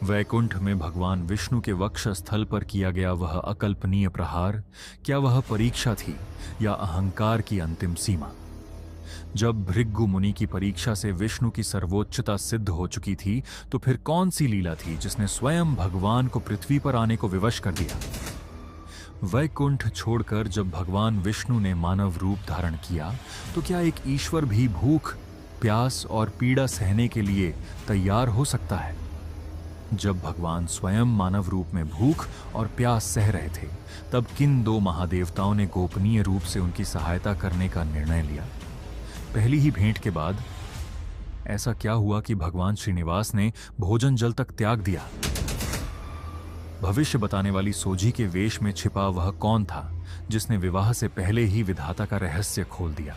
वैकुंठ में भगवान विष्णु के वक्षस्थल पर किया गया वह अकल्पनीय प्रहार, क्या वह परीक्षा थी या अहंकार की अंतिम सीमा? जब भृगु मुनि की परीक्षा से विष्णु की सर्वोच्चता सिद्ध हो चुकी थी, तो फिर कौन सी लीला थी जिसने स्वयं भगवान को पृथ्वी पर आने को विवश कर दिया? वैकुंठ छोड़कर जब भगवान विष्णु ने मानव रूप धारण किया, तो क्या एक ईश्वर भी भूख, प्यास और पीड़ा सहने के लिए तैयार हो सकता है? जब भगवान स्वयं मानव रूप में भूख और प्यास सह रहे थे, तब किन दो महादेवताओं ने गोपनीय रूप से उनकी सहायता करने का निर्णय लिया? पहली ही भेंट के बाद ऐसा क्या हुआ कि भगवान श्रीनिवास ने भोजन जल तक त्याग दिया? भविष्य बताने वाली सोजी के वेश में छिपा वह कौन था जिसने विवाह से पहले ही विधाता का रहस्य खोल दिया?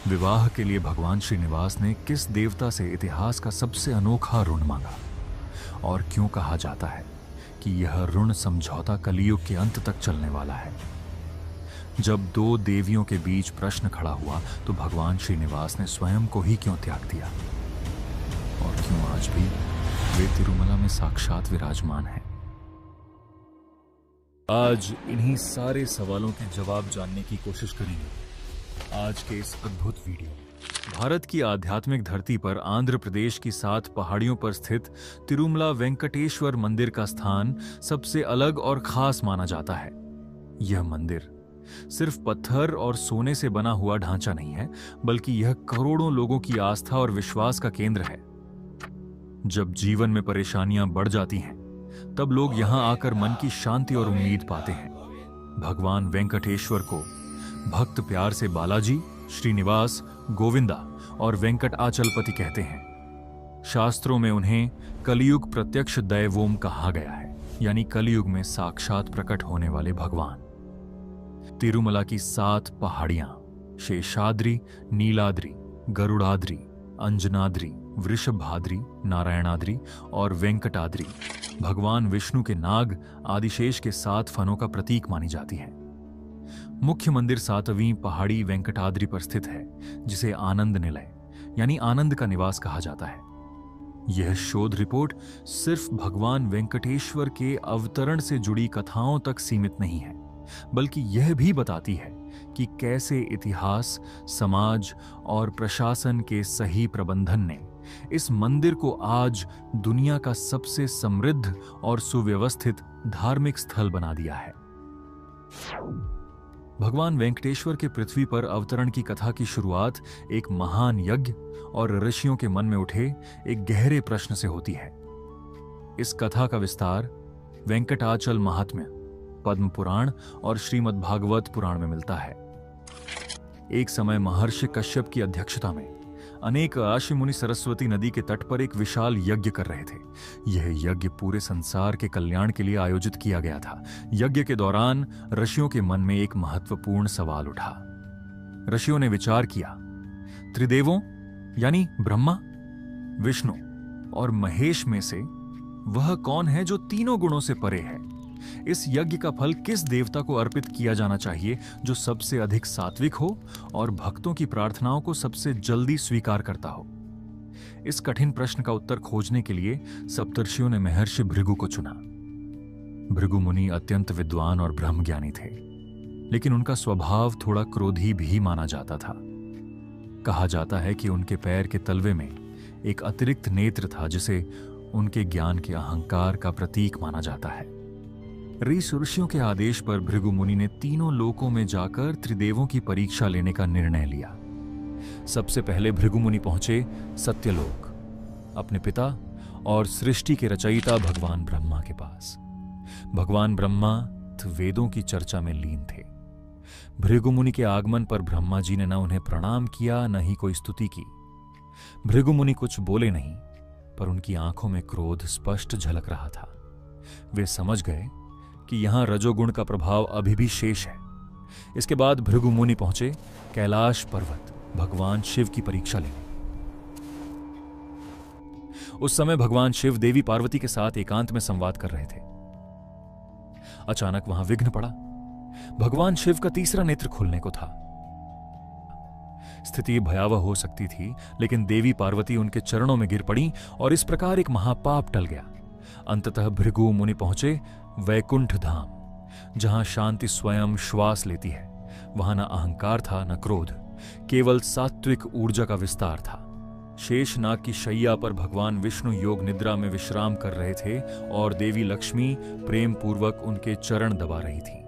विवाह के लिए भगवान श्रीनिवास ने किस देवता से इतिहास का सबसे अनोखा ऋण मांगा? और क्यों कहा जाता है कि यह ऋण समझौता कलियुग के अंत तक चलने वाला है? जब दो देवियों के बीच प्रश्न खड़ा हुआ, तो भगवान श्रीनिवास ने स्वयं को ही क्यों त्याग दिया? और क्यों आज भी वे तिरुमला में साक्षात विराजमान हैं? आज इन्हीं सारे सवालों के जवाब जानने की कोशिश करेंगे आज के इस अद्भुत वीडियो। भारत की आध्यात्मिक धरती पर आंध्र प्रदेश की 7 पहाड़ियों पर स्थित तिरुमला वेंकटेश्वर मंदिर का स्थान सबसे अलग और खास माना जाता है। यह मंदिर सिर्फ पत्थर और सोने से बना हुआ ढांचा नहीं है, बल्कि यह करोड़ों लोगों की आस्था और विश्वास का केंद्र है। जब जीवन में परेशानियां बढ़ जाती हैं, तब लोग यहां आकर मन की शांति और उम्मीद पाते हैं। भगवान वेंकटेश्वर को भक्त प्यार से बालाजी, श्रीनिवास, गोविंदा और वेंकट आचलपति कहते हैं। शास्त्रों में उन्हें कलियुग प्रत्यक्ष दैवोम कहा गया है, यानी कलियुग में साक्षात प्रकट होने वाले भगवान। तिरुमला की 7 पहाड़ियां शेषाद्रि, नीलाद्रि, गरुड़ाद्रि, अंजनाद्रि, वृषभाद्रि, नारायणाद्रि और वेंकटाद्रि भगवान विष्णु के नाग आदिशेष के 7 फनों का प्रतीक मानी जाती हैं। मुख्य मंदिर 7वीं पहाड़ी वेंकटाद्रि पर स्थित है, जिसे आनंद निलय यानी आनंद का निवास कहा जाता है। यह शोध रिपोर्ट सिर्फ भगवान वेंकटेश्वर के अवतरण से जुड़ी कथाओं तक सीमित नहीं है, बल्कि यह भी बताती है कि कैसे इतिहास, समाज और प्रशासन के सही प्रबंधन ने इस मंदिर को आज दुनिया का सबसे समृद्ध और सुव्यवस्थित धार्मिक स्थल बना दिया है। भगवान वेंकटेश्वर के पृथ्वी पर अवतरण की कथा की शुरुआत एक महान यज्ञ और ऋषियों के मन में उठे एक गहरे प्रश्न से होती है। इस कथा का विस्तार वेंकटाचल महात्म्य, पद्म पुराण और श्रीमद् भागवत पुराण में मिलता है। एक समय महर्षि कश्यप की अध्यक्षता में अनेक ऋषि मुनि सरस्वती नदी के तट पर एक विशाल यज्ञ कर रहे थे। यह यज्ञ पूरे संसार के कल्याण के लिए आयोजित किया गया था। यज्ञ के दौरान ऋषियों के मन में एक महत्वपूर्ण सवाल उठा। ऋषियों ने विचार किया, त्रिदेवों यानी ब्रह्मा, विष्णु और महेश में से वह कौन है जो तीनों गुणों से परे है? इस यज्ञ का फल किस देवता को अर्पित किया जाना चाहिए जो सबसे अधिक सात्विक हो और भक्तों की प्रार्थनाओं को सबसे जल्दी स्वीकार करता हो? इस कठिन प्रश्न का उत्तर खोजने के लिए सप्तर्षियों ने महर्षि भृगु को चुना। भृगु मुनि अत्यंत विद्वान और ब्रह्मज्ञानी थे, लेकिन उनका स्वभाव थोड़ा क्रोधी भी माना जाता था। कहा जाता है कि उनके पैर के तलवे में एक अतिरिक्त नेत्र था, जिसे उनके ज्ञान के अहंकार का प्रतीक माना जाता है। ऋषियों के आदेश पर भृगु मुनि ने तीनों लोकों में जाकर त्रिदेवों की परीक्षा लेने का निर्णय लिया। सबसे पहले भृगु मुनि पहुंचे सत्यलोक, अपने पिता और सृष्टि के रचयिता भगवान ब्रह्मा के पास। भगवान ब्रह्मा वेदों की चर्चा में लीन थे। भृगु मुनि के आगमन पर ब्रह्मा जी ने न उन्हें प्रणाम किया, न ही कोई स्तुति की। भृगु मुनि कुछ बोले नहीं, पर उनकी आंखों में क्रोध स्पष्ट झलक रहा था। वे समझ गए कि यहां रजोगुण का प्रभाव अभी भी शेष है। इसके बाद भृगु मुनि पहुंचे कैलाश पर्वत, भगवान शिव की परीक्षा लेने। उस समय भगवान शिव देवी पार्वती के साथ एकांत में संवाद कर रहे थे। अचानक वहां विघ्न पड़ा। भगवान शिव का तीसरा नेत्र खुलने को था। स्थिति भयावह हो सकती थी, लेकिन देवी पार्वती उनके चरणों में गिर पड़ी और इस प्रकार एक महापाप टल गया। अंततः भृगु मुनि पहुंचे वैकुंठ धाम, जहां शांति स्वयं श्वास लेती है। वहां न अहंकार था न क्रोध, केवल सात्विक ऊर्जा का विस्तार था। शेषनाग की शैया पर भगवान विष्णु योग निद्रा में विश्राम कर रहे थे और देवी लक्ष्मी प्रेम पूर्वक उनके चरण दबा रही थी।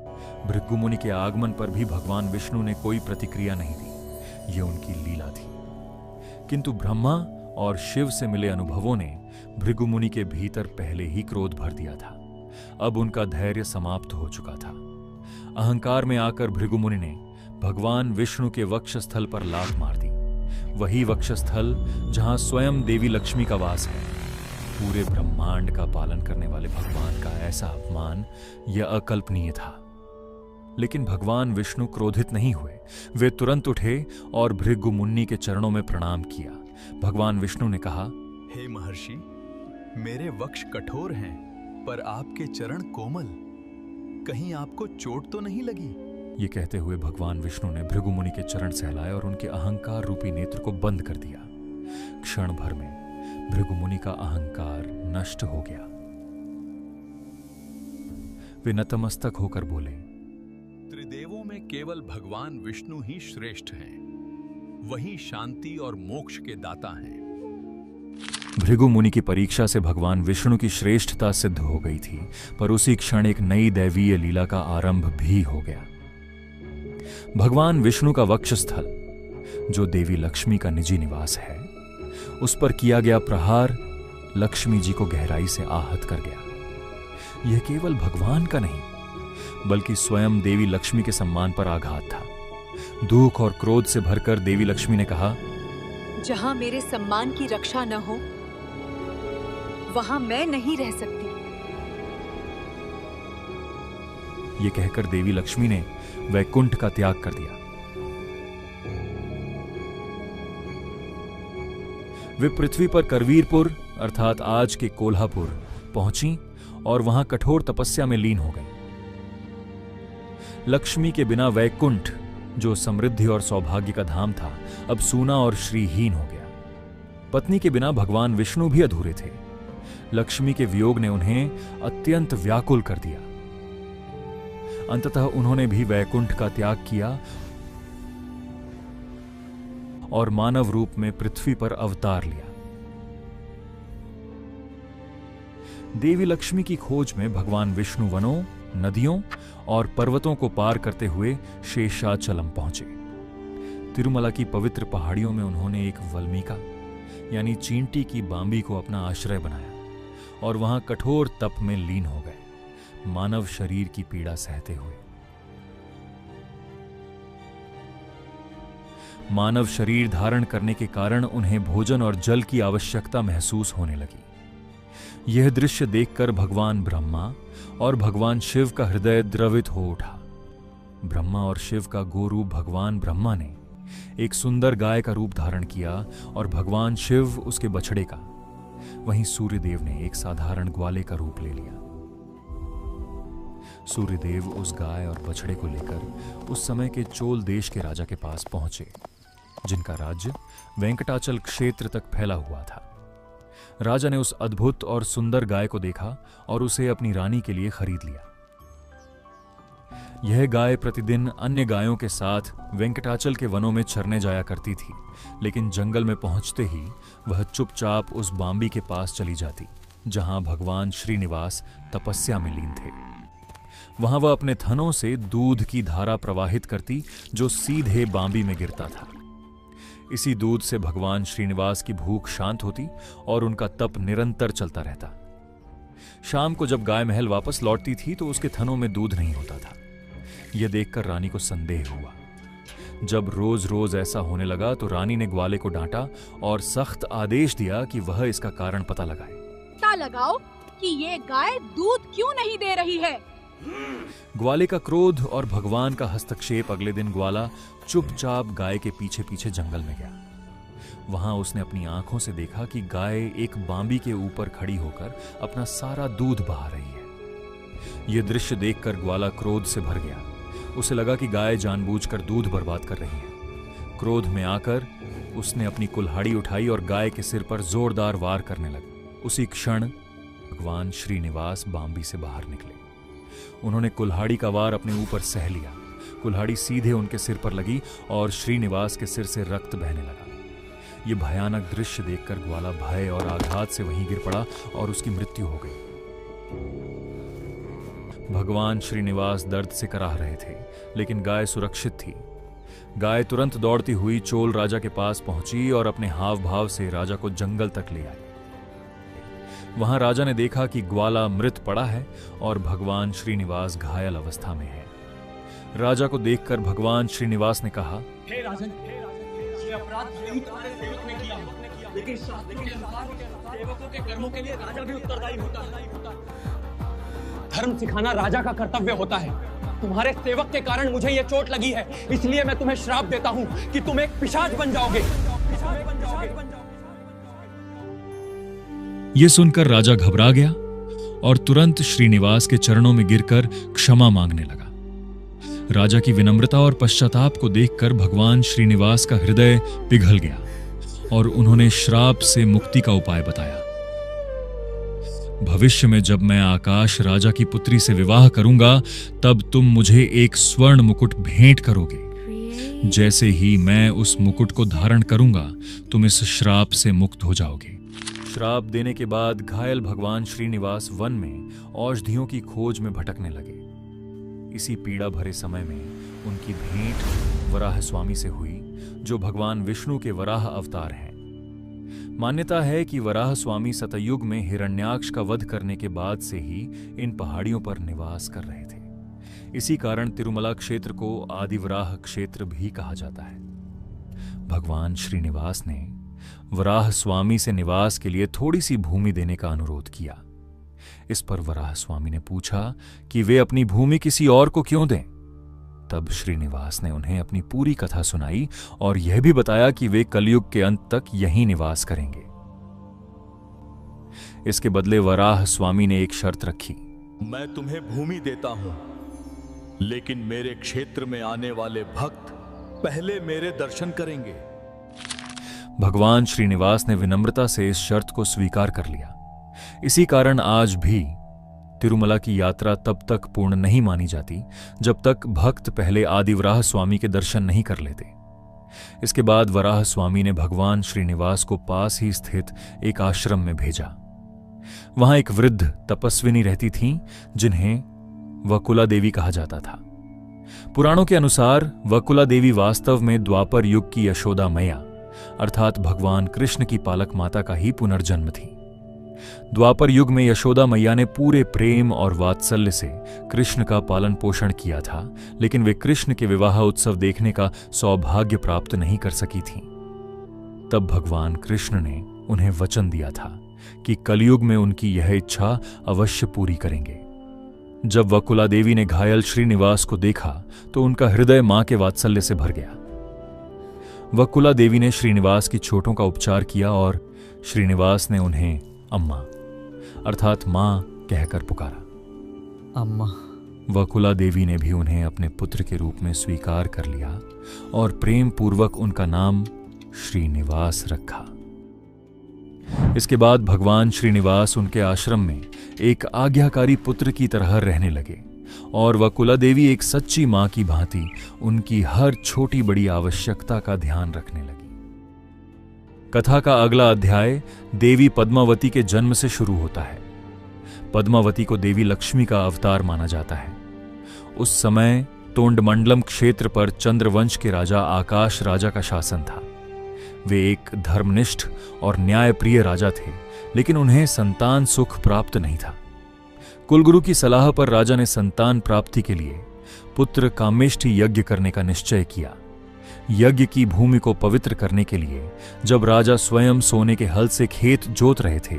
भृगु मुनि के आगमन पर भी भगवान विष्णु ने कोई प्रतिक्रिया नहीं दी, यह उनकी लीला थी। किंतु ब्रह्मा और शिव से मिले अनुभवों ने भृगु मुनि के भीतर पहले ही क्रोध भर दिया था। अब उनका धैर्य समाप्त हो चुका था। अहंकार में आकर भृगु मुनि ने भगवान विष्णु के वक्षस्थल पर लात मार दी, वही वक्षस्थल जहां स्वयं देवी लक्ष्मी का वास है। पूरे ब्रह्मांड का पालन करने वाले भगवान का ऐसा अपमान यह अकल्पनीय था। लेकिन भगवान विष्णु क्रोधित नहीं हुए। वे तुरंत उठे और भृगु मुनि के चरणों में प्रणाम किया। भगवान विष्णु ने कहा, हे महर्षि, मेरे वक्ष कठोर हैं, पर आपके चरण कोमल, कहीं आपको चोट तो नहीं लगी? ये कहते हुए भगवान विष्णु ने भृगु मुनि के चरण सहलाए और उनके अहंकार रूपी नेत्र को बंद कर दिया। क्षण भर में भृगु मुनि का अहंकार नष्ट हो गया। वे नतमस्तक होकर बोले, त्रिदेवों में केवल भगवान विष्णु ही श्रेष्ठ हैं, वही शांति और मोक्ष के दाता हैं। भृगु मुनि की परीक्षा से भगवान विष्णु की श्रेष्ठता सिद्ध हो गई थी, पर उसी क्षण एक नई दैवीय लीला का आरंभ भी हो गया। भगवान विष्णु का वक्षस्थल, जो देवी लक्ष्मी का निजी निवास है, उस पर किया गया प्रहार लक्ष्मी जी को गहराई से आहत कर गया। यह केवल भगवान का नहीं, बल्कि स्वयं देवी लक्ष्मी के सम्मान पर आघात था। दुख और क्रोध से भरकर देवी लक्ष्मी ने कहा, जहां मेरे सम्मान की रक्षा न हो, वहां मैं नहीं रह सकती। यह कहकर देवी लक्ष्मी ने वैकुंठ का त्याग कर दिया। वे पृथ्वी पर करवीरपुर अर्थात आज के कोल्हापुर पहुंची और वहां कठोर तपस्या में लीन हो गई। लक्ष्मी के बिना वैकुंठ, जो समृद्धि और सौभाग्य का धाम था, अब सूना और श्रीहीन हो गया। पत्नी के बिना भगवान विष्णु भी अधूरे थे। लक्ष्मी के वियोग ने उन्हें अत्यंत व्याकुल कर दिया। अंततः उन्होंने भी वैकुंठ का त्याग किया और मानव रूप में पृथ्वी पर अवतार लिया। देवी लक्ष्मी की खोज में भगवान विष्णु वनों, नदियों और पर्वतों को पार करते हुए शेषाचलम पहुंचे। तिरुमला की पवित्र पहाड़ियों में उन्होंने एक वल्मीका यानी चींटी की बांबी को अपना आश्रय बनाया और वहां कठोर तप में लीन हो गए, मानव शरीर की पीड़ा सहते हुए। मानव शरीर धारण करने के कारण उन्हें भोजन और जल की आवश्यकता महसूस होने लगी। यह दृश्य देखकर भगवान ब्रह्मा और भगवान शिव का हृदय द्रवित हो उठा। ब्रह्मा और शिव का गोरूप भगवान ब्रह्मा ने एक सुंदर गाय का रूप धारण किया और भगवान शिव उसके बछड़े का, वहीं सूर्यदेव ने एक साधारण ग्वाले का रूप ले लिया। सूर्यदेव उस गाय और बछड़े को लेकर उस समय के चोल देश के राजा के पास पहुंचे, जिनका राज्य वेंकटाचल क्षेत्र तक फैला हुआ था। राजा ने उस अद्भुत और सुंदर गाय को देखा और उसे अपनी रानी के लिए खरीद लिया। यह गाय प्रतिदिन अन्य गायों के साथ वेंकटाचल के वनों में चरने जाया करती थी, लेकिन जंगल में पहुंचते ही वह चुपचाप उस बांबी के पास चली जाती, जहां भगवान श्रीनिवास तपस्या में लीन थे। वहां वह अपने थनों से दूध की धारा प्रवाहित करती, जो सीधे बांबी में गिरता था। इसी दूध से भगवान श्रीनिवास की भूख शांत होती और उनका तप निरंतर चलता रहता। शाम को जब गाय महल वापस लौटती थी तो उसके थनों में दूध नहीं होता था। यह देखकर रानी को संदेह हुआ। जब रोज रोज ऐसा होने लगा तो रानी ने ग्वाले को डांटा और सख्त आदेश दिया कि वह इसका कारण पता लगाए। पता लगाओ कि ये गाय दूध क्यों नहीं दे रही है। ग्वाले का क्रोध और भगवान का हस्तक्षेप। अगले दिन ग्वाला चुपचाप गाय के पीछे पीछे जंगल में गया। वहां उसने अपनी आंखों से देखा कि गाय एक बांबी के ऊपर खड़ी होकर अपना सारा दूध बहा रही है। यह दृश्य देखकर ग्वाला क्रोध से भर गया। उसे लगा कि गाय जानबूझकर दूध बर्बाद कर रही है। क्रोध में आकर उसने अपनी कुल्हाड़ी उठाई और गाय के सिर पर जोरदार वार करने लगा। उसी क्षण भगवान श्रीनिवास बांबी से बाहर निकले। उन्होंने कुल्हाड़ी का वार अपने ऊपर सह लिया। कुल्हाड़ी सीधे उनके सिर पर लगी और श्रीनिवास के सिर से रक्त बहने लगा। यह भयानक दृश्य देखकर ग्वाला भय और आघात से वहीं गिर पड़ा और उसकी मृत्यु हो गई। भगवान श्रीनिवास दर्द से कराह रहे थे, लेकिन गाय सुरक्षित थी। गाय तुरंत दौड़ती हुई चोल राजा के पास पहुंची और अपने हाव भाव से राजा को जंगल तक ले आई। वहां राजा ने देखा कि ग्वाला मृत पड़ा है और भगवान श्रीनिवास घायल अवस्था में है। राजा को देखकर भगवान श्रीनिवास ने कहा, हे राजन, ये अपराध यही तुम्हारे सेवक ने किया, लेकिन शास्त्रों के अनुसार सेवकों के कर्मों के लिए राजा भी उत्तरदायी होता है। धर्म सिखाना राजा का कर्तव्य होता है। तुम्हारे सेवक के कारण मुझे ये चोट लगी है, इसलिए मैं तुम्हें श्राप देता हूं कि तुम एक पिशाच बन जाओगे। यह सुनकर राजा घबरा गया और तुरंत श्रीनिवास के चरणों में गिरकर क्षमा मांगने लगा। राजा की विनम्रता और पश्चाताप को देखकर भगवान श्रीनिवास का हृदय पिघल गया और उन्होंने श्राप से मुक्ति का उपाय बताया। भविष्य में जब मैं आकाश राजा की पुत्री से विवाह करूंगा, तब तुम मुझे एक स्वर्ण मुकुट भेंट करोगे। जैसे ही मैं उस मुकुट को धारण करूंगा, तुम इस श्राप से मुक्त हो जाओगे। श्राप देने के बाद घायल भगवान श्रीनिवास वन में औषधियों की खोज में भटकने लगे। इसी पीड़ा भरे समय में उनकी भेंट वराह स्वामी से हुई, जो भगवान विष्णु के वराह अवतार हैं। मान्यता है कि वराह स्वामी सतयुग में हिरण्याक्ष का वध करने के बाद से ही इन पहाड़ियों पर निवास कर रहे थे। इसी कारण तिरुमला क्षेत्र को आदिवराह क्षेत्र भी कहा जाता है। भगवान श्रीनिवास ने वराह स्वामी से निवास के लिए थोड़ी सी भूमि देने का अनुरोध किया। इस पर वराह स्वामी ने पूछा कि वे अपनी भूमि किसी और को क्यों दें। तब श्रीनिवास ने उन्हें अपनी पूरी कथा सुनाई और यह भी बताया कि वे कलयुग के अंत तक यहीं निवास करेंगे। इसके बदले वराह स्वामी ने एक शर्त रखी। मैं तुम्हें भूमि देता हूं, लेकिन मेरे क्षेत्र में आने वाले भक्त पहले मेरे दर्शन करेंगे। भगवान श्रीनिवास ने विनम्रता से इस शर्त को स्वीकार कर लिया। इसी कारण आज भी तिरुमला की यात्रा तब तक पूर्ण नहीं मानी जाती जब तक भक्त पहले आदिवराह स्वामी के दर्शन नहीं कर लेते। इसके बाद वराह स्वामी ने भगवान श्रीनिवास को पास ही स्थित एक आश्रम में भेजा। वहां एक वृद्ध तपस्विनी रहती थीं, जिन्हें वकुला देवी कहा जाता था। पुराणों के अनुसार वकुला देवी वास्तव में द्वापर युग की यशोदा मैया अर्थात भगवान कृष्ण की पालक माता का ही पुनर्जन्म थी। द्वापर युग में यशोदा मैया ने पूरे प्रेम और वात्सल्य से कृष्ण का पालन पोषण किया था, लेकिन वे कृष्ण के विवाह उत्सव देखने का सौभाग्य प्राप्त नहीं कर सकी थीं। तब भगवान कृष्ण ने उन्हें वचन दिया था कि कलयुग में उनकी यह इच्छा अवश्य पूरी करेंगे। जब वकुला देवी ने घायल श्रीनिवास को देखा तो उनका हृदय मां के वात्सल्य से भर गया। वकुला देवी ने श्रीनिवास की चोटों का उपचार किया और श्रीनिवास ने उन्हें अम्मा अर्थात मां कहकर पुकारा। अम्मा। वकुला देवी ने भी उन्हें अपने पुत्र के रूप में स्वीकार कर लिया और प्रेम पूर्वक उनका नाम श्रीनिवास रखा। इसके बाद भगवान श्रीनिवास उनके आश्रम में एक आज्ञाकारी पुत्र की तरह रहने लगे और वकुला देवी एक सच्ची मां की भांति उनकी हर छोटी बड़ी आवश्यकता का ध्यान रखने लगी। कथा का अगला अध्याय देवी पद्मावती के जन्म से शुरू होता है। पद्मावती को देवी लक्ष्मी का अवतार माना जाता है। उस समय तोंडमंडलम क्षेत्र पर चंद्रवंश के राजा आकाश राजा का शासन था। वे एक धर्मनिष्ठ और न्यायप्रिय राजा थे, लेकिन उन्हें संतान सुख प्राप्त नहीं था। कुलगुरु की सलाह पर राजा ने संतान प्राप्ति के लिए पुत्र कामेष्टि यज्ञ करने का निश्चय किया। यज्ञ की भूमि को पवित्र करने के लिए जब राजा स्वयं सोने के हल से खेत जोत रहे थे,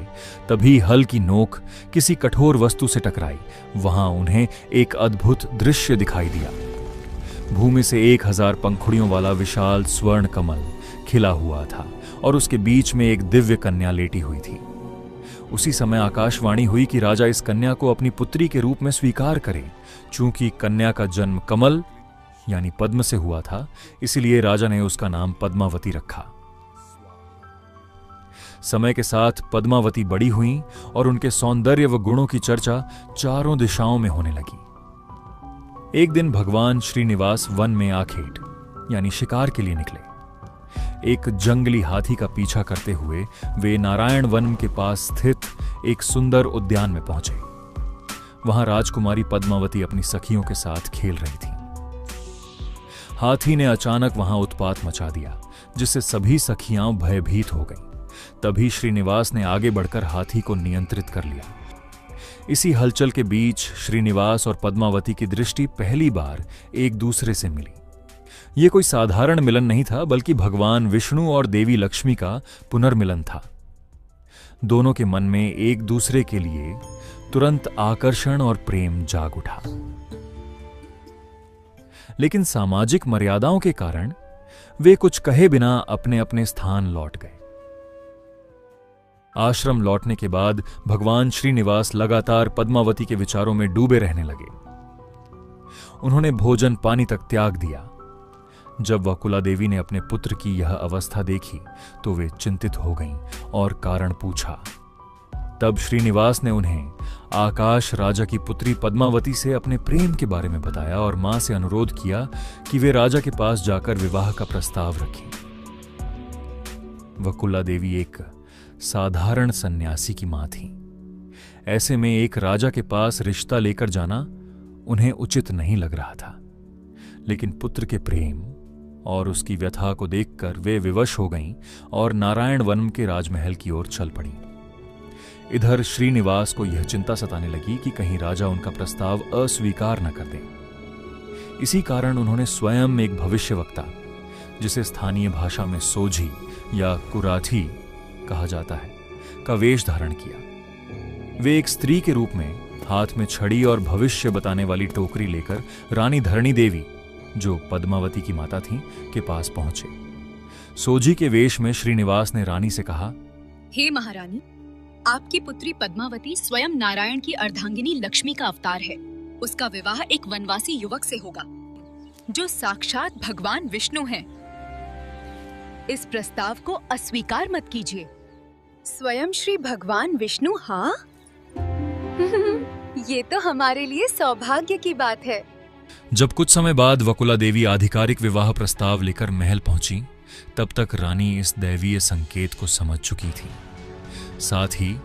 तभी हल की नोक किसी कठोर वस्तु से टकराई। वहां उन्हें एक अद्भुत दृश्य दिखाई दिया। भूमि से 1000 पंखुड़ियों वाला विशाल स्वर्ण कमल खिला हुआ था और उसके बीच में एक दिव्य कन्या लेटी हुई थी। उसी समय आकाशवाणी हुई कि राजा इस कन्या को अपनी पुत्री के रूप में स्वीकार करे। चूंकि कन्या का जन्म कमल यानी पद्म से हुआ था, इसलिए राजा ने उसका नाम पद्मावती रखा। समय के साथ पद्मावती बड़ी हुई और उनके सौंदर्य व गुणों की चर्चा चारों दिशाओं में होने लगी। एक दिन भगवान श्रीनिवास वन में आखेट यानी शिकार के लिए निकले। एक जंगली हाथी का पीछा करते हुए वे नारायण वन के पास स्थित एक सुंदर उद्यान में पहुंचे। वहां राजकुमारी पद्मावती अपनी सखियों के साथ खेल रही थी। हाथी ने अचानक वहां उत्पात मचा दिया, जिससे सभी सखियां भयभीत हो गईं। तभी श्रीनिवास ने आगे बढ़कर हाथी को नियंत्रित कर लिया। इसी हलचल के बीच श्रीनिवास और पद्मावती की दृष्टि पहली बार एक दूसरे से मिली। यह कोई साधारण मिलन नहीं था, बल्कि भगवान विष्णु और देवी लक्ष्मी का पुनर्मिलन था। दोनों के मन में एक दूसरे के लिए तुरंत आकर्षण और प्रेम जाग उठा। लेकिन सामाजिक मर्यादाओं के कारण वे कुछ कहे बिना अपने अपने स्थान लौट गए। आश्रम लौटने के बाद भगवान श्रीनिवास लगातार पद्मावती के विचारों में डूबे रहने लगे। उन्होंने भोजन पानी तक त्याग दिया। जब वकुला देवी ने अपने पुत्र की यह अवस्था देखी तो वे चिंतित हो गईं और कारण पूछा। तब श्रीनिवास ने उन्हें आकाश राजा की पुत्री पद्मावती से अपने प्रेम के बारे में बताया और मां से अनुरोध किया कि वे राजा के पास जाकर विवाह का प्रस्ताव रखें। वकुला देवी एक साधारण सन्यासी की मां थी। ऐसे में एक राजा के पास रिश्ता लेकर जाना उन्हें उचित नहीं लग रहा था। लेकिन पुत्र के प्रेम और उसकी व्यथा को देखकर वे विवश हो गईं और नारायण वन के राजमहल की ओर चल पड़ी। इधर श्रीनिवास को यह चिंता सताने लगी कि कहीं राजा उनका प्रस्ताव अस्वीकार न कर दें। इसी कारण उन्होंने स्वयं एक भविष्यवक्ता, जिसे स्थानीय भाषा में सोझी या कुराठी कहा जाता है, का वेश धारण किया। वे एक स्त्री के रूप में हाथ में छड़ी और भविष्य बताने वाली टोकरी लेकर रानी धरणी देवी, जो पद्मावती की माता थीं, के पास पहुंचे। सोझी के वेश में श्रीनिवास ने रानी से कहा, हे महारानी, आपकी पुत्री पद्मावती स्वयं नारायण की अर्धांगिनी लक्ष्मी का अवतार है। उसका विवाह एक वनवासी युवक से होगा, जो साक्षात भगवान विष्णु हैं। इस प्रस्ताव को अस्वीकार मत कीजिए। स्वयं श्री भगवान विष्णु? हाँ ये तो हमारे लिए सौभाग्य की बात है। जब कुछ समय बाद वकुला देवी आधिकारिक विवाह प्रस्ताव लेकर महल पहुंची, तब तक रानी इस दैवीय संकेत को समझ चुकी थी। साथ ही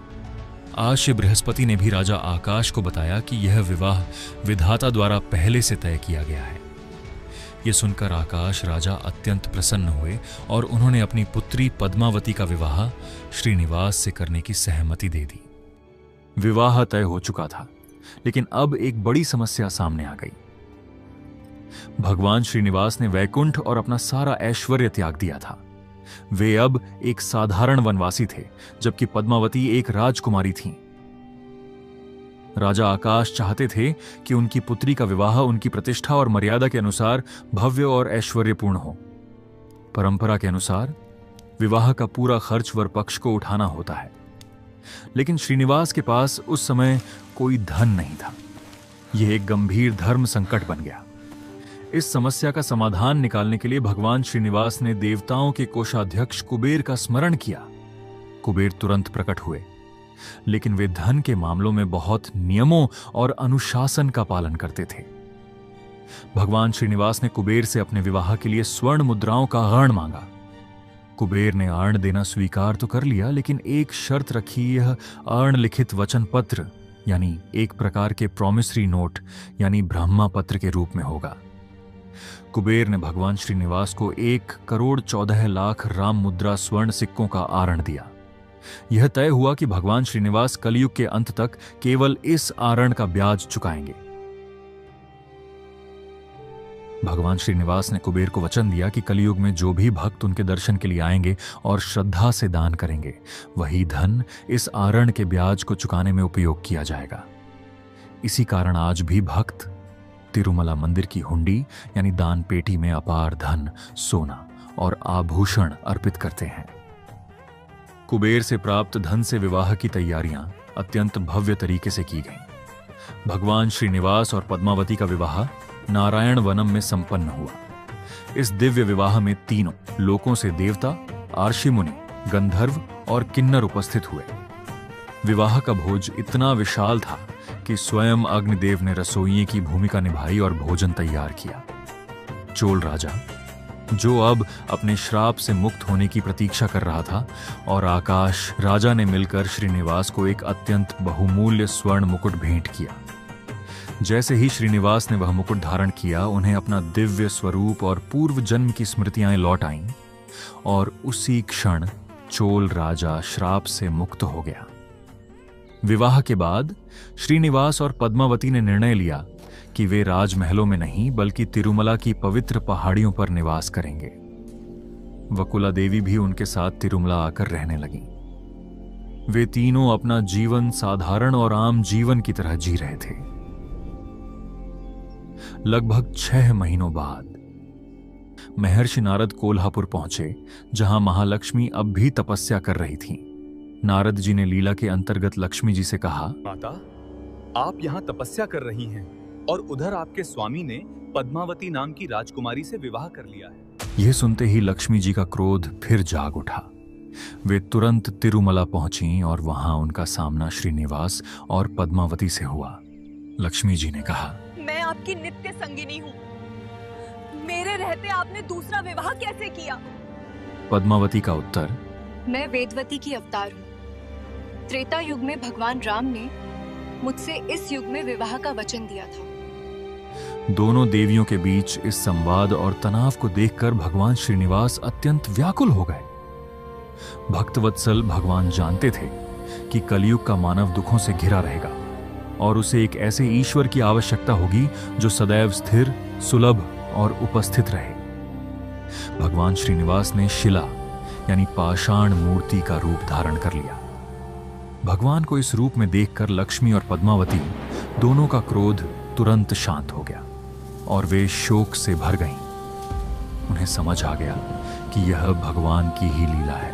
आश्य बृहस्पति ने भी राजा आकाश को बताया कि यह विवाह विधाता द्वारा पहले से तय किया गया है। यह सुनकर आकाश राजा अत्यंत प्रसन्न हुए और उन्होंने अपनी पुत्री पद्मावती का विवाह श्रीनिवास से करने की सहमति दे दी। विवाह तय हो चुका था, लेकिन अब एक बड़ी समस्या सामने आ गई। भगवान श्रीनिवास ने वैकुंठ और अपना सारा ऐश्वर्य त्याग दिया था। वे अब एक साधारण वनवासी थे, जबकि पद्मावती एक राजकुमारी थीं। राजा आकाश चाहते थे कि उनकी पुत्री का विवाह उनकी प्रतिष्ठा और मर्यादा के अनुसार भव्य और ऐश्वर्यपूर्ण हो। परंपरा के अनुसार विवाह का पूरा खर्च वर पक्ष को उठाना होता है, लेकिन श्रीनिवास के पास उस समय कोई धन नहीं था। यह एक गंभीर धर्म संकट बन गया। इस समस्या का समाधान निकालने के लिए भगवान श्रीनिवास ने देवताओं के कोषाध्यक्ष कुबेर का स्मरण किया। कुबेर तुरंत प्रकट हुए, लेकिन वे धन के मामलों में बहुत नियमों और अनुशासन का पालन करते थे। भगवान श्रीनिवास ने कुबेर से अपने विवाह के लिए स्वर्ण मुद्राओं का ऋण मांगा। कुबेर ने ऋण देना स्वीकार तो कर लिया, लेकिन एक शर्त रखी। यह ऋण लिखित वचन पत्र यानी एक प्रकार के प्रॉमिसरी नोट यानी ब्रह्मा पत्र के रूप में होगा। कुबेर ने भगवान श्रीनिवास को 1,14,00,000 राम मुद्रा स्वर्ण सिक्कों का आरण दिया। यह तय हुआ कि भगवान श्रीनिवास कलयुग के अंत तक केवल इस आरण का ब्याज चुकाएंगे। भगवान श्रीनिवास ने कुबेर को वचन दिया कि कलयुग में जो भी भक्त उनके दर्शन के लिए आएंगे और श्रद्धा से दान करेंगे, वही धन इस आरण के ब्याज को चुकाने में उपयोग किया जाएगा। इसी कारण आज भी भक्त तिरुमला मंदिर की हुंडी यानी दान पेटी में अपार धन, सोना और आभूषण अर्पित करते हैं। कुबेर से प्राप्त धन से विवाह की तैयारियां अत्यंत भव्य तरीके से की गईं। भगवान श्रीनिवास और पद्मावती का विवाह नारायण वनम में संपन्न हुआ। इस दिव्य विवाह में तीनों लोकों से देवता, आर्षि मुनि, गंधर्व और किन्नर उपस्थित हुए। विवाह का भोज इतना विशाल था कि स्वयं अग्निदेव ने रसोइये की भूमिका निभाई और भोजन तैयार किया। चोल राजा, जो अब अपने श्राप से मुक्त होने की प्रतीक्षा कर रहा था, और आकाश राजा ने मिलकर श्रीनिवास को एक अत्यंत बहुमूल्य स्वर्ण मुकुट भेंट किया। जैसे ही श्रीनिवास ने वह मुकुट धारण किया, उन्हें अपना दिव्य स्वरूप और पूर्व जन्म की स्मृतियां लौट आईं, और उसी क्षण चोल राजा श्राप से मुक्त हो गया। विवाह के बाद श्रीनिवास और पद्मावती ने निर्णय लिया कि वे राजमहलों में नहीं बल्कि तिरुमला की पवित्र पहाड़ियों पर निवास करेंगे। वकुला देवी भी उनके साथ तिरुमला आकर रहने लगी। वे तीनों अपना जीवन साधारण और आम जीवन की तरह जी रहे थे। लगभग 6 महीनों बाद महर्षि नारद कोल्हापुर पहुंचे, जहां महालक्ष्मी अब भी तपस्या कर रही थीं। नारद जी ने लीला के अंतर्गत लक्ष्मी जी से कहा, माता, आप यहाँ तपस्या कर रही हैं और उधर आपके स्वामी ने पद्मावती नाम की राजकुमारी से विवाह कर लिया है। यह सुनते ही लक्ष्मी जी का क्रोध फिर जाग उठा। वे तुरंत तिरुमला पहुंची और वहां उनका सामना श्रीनिवास और पद्मावती से हुआ। लक्ष्मी जी ने कहा, मैं आपकी नित्य संगिनी हूँ। मेरे रहते आपने दूसरा विवाह कैसे किया? पद्मावती का उत्तर, मैं वेदवती की अवतार हूँ। त्रेता युग में भगवान राम ने मुझसे इस युग में विवाह का वचन दिया था। दोनों देवियों के बीच इस संवाद और तनाव को देखकर भगवान श्रीनिवास अत्यंत व्याकुल हो गए। भक्तवत्सल भगवान जानते थे कि कलयुग का मानव दुखों से घिरा रहेगा और उसे एक ऐसे ईश्वर की आवश्यकता होगी जो सदैव स्थिर, सुलभ और उपस्थित रहे। भगवान श्रीनिवास ने शिला यानी पाषाण मूर्ति का रूप धारण कर लिया। भगवान को इस रूप में देखकर लक्ष्मी और पद्मावती दोनों का क्रोध तुरंत शांत हो गया और वे शोक से भर गईं। उन्हें समझ आ गया कि यह भगवान की ही लीला है,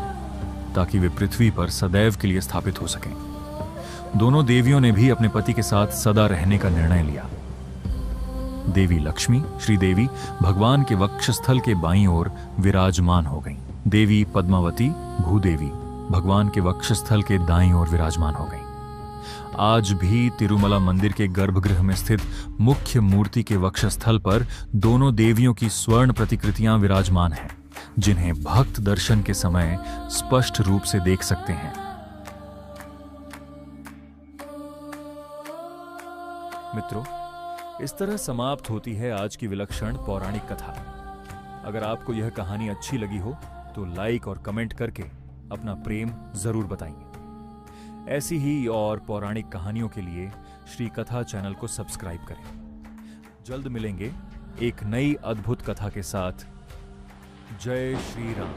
ताकि वे पृथ्वी पर सदैव के लिए स्थापित हो सकें। दोनों देवियों ने भी अपने पति के साथ सदा रहने का निर्णय लिया। देवी लक्ष्मी, श्रीदेवी, भगवान के वक्षस्थल के बाईं ओर विराजमान हो गईं। देवी पद्मावती, भूदेवी, भगवान के वक्षस्थल के दाईं ओर विराजमान हो गईं। आज भी तिरुमला मंदिर के गर्भगृह में स्थित मुख्य मूर्ति के वक्षस्थल पर दोनों देवियों की स्वर्ण प्रतिकृतियां विराजमान हैं, जिन्हें भक्त दर्शन के समय स्पष्ट रूप से देख सकते हैं। मित्रों, इस तरह समाप्त होती है आज की विलक्षण पौराणिक कथा। अगर आपको यह कहानी अच्छी लगी हो तो लाइक और कमेंट करके अपना प्रेम जरूर बताइए। ऐसी ही और पौराणिक कहानियों के लिए श्री कथा चैनल को सब्सक्राइब करें। जल्द मिलेंगे एक नई अद्भुत कथा के साथ। जय श्री राम।